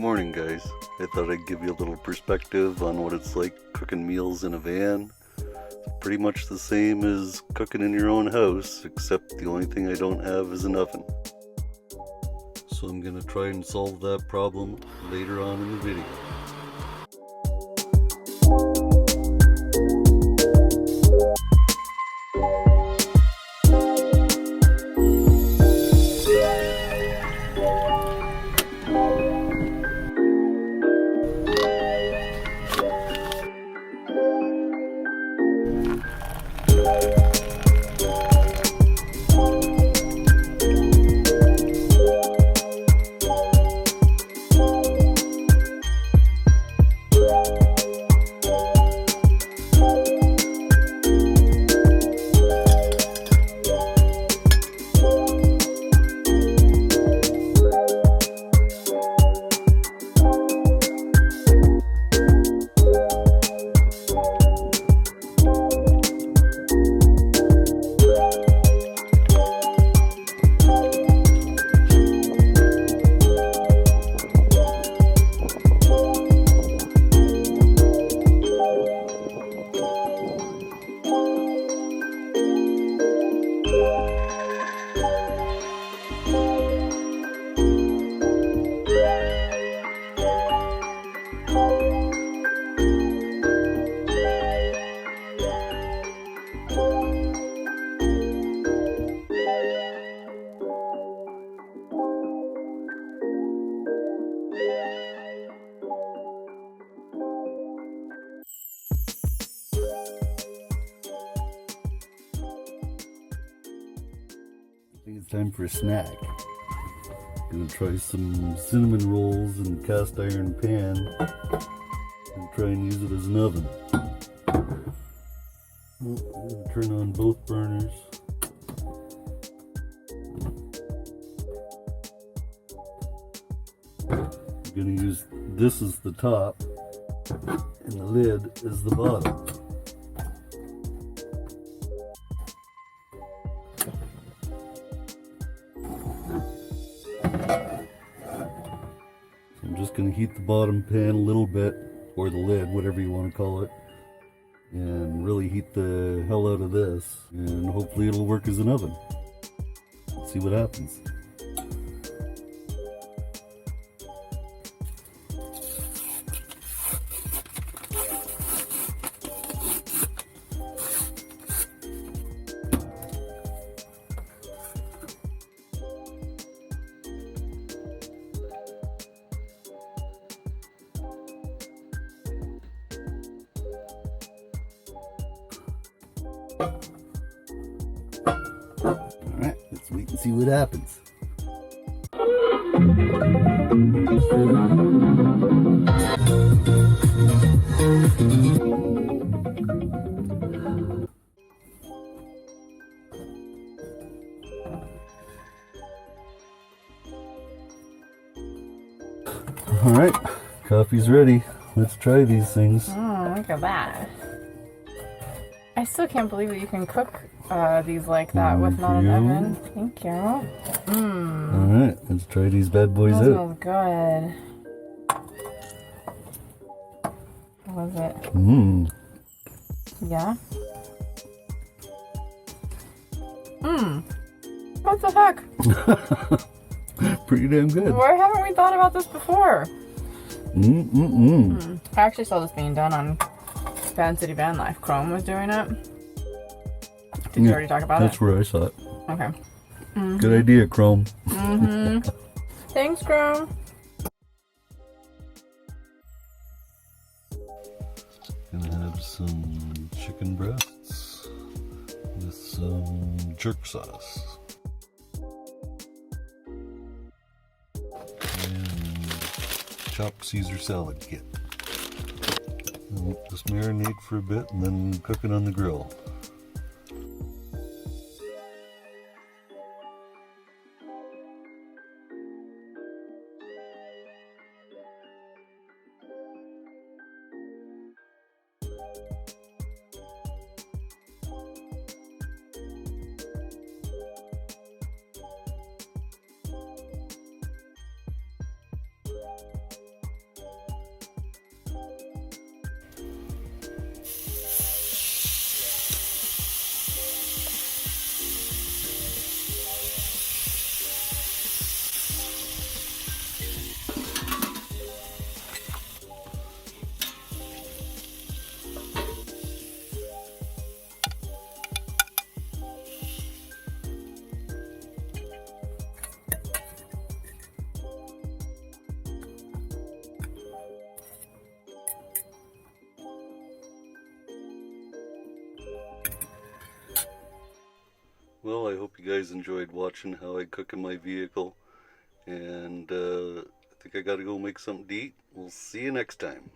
morning, guys. I thought I'd give you a little perspective on what it's like cooking meals in a van. It's pretty much the same as cooking in your own house, except the only thing I don't have is an oven. So I'm gonna try and solve that problem later on in the video. I think it's time for a snack. Gonna try some cinnamon rolls in the cast iron pan and try and use it as an oven. I'm gonna turn on both burners. I'm gonna use this as the top and the lid as the bottom. I'm just going to heat the bottom pan a little bit, or the lid, whatever you want to call it, and really heat the hell out of this, and hopefully it'll work as an oven. Let's see what happens. Alright, let's wait and see what happens. Alright, coffee's ready. Let's try these things. Look at that. I still can't believe that you can cook these like that with not an oven. Thank you. Alright, let's try these bad boys That out. smells good. What was it? Yeah? What the heck? Pretty damn good. Why haven't we thought about this before? I actually saw this being done on Van City Van Life. Chrome was doing it. Did you already talk about That's where I saw it. Okay. Good idea, Chrome. Thanks, Chrome. Gonna have some chicken breasts with some jerk sauce. And chopped Caesar salad kit. And let this marinate for a bit and then cook it on the grill. Well, I hope you guys enjoyed watching how I cook in my vehicle. And I think I gotta go make something to eat. We'll see you next time.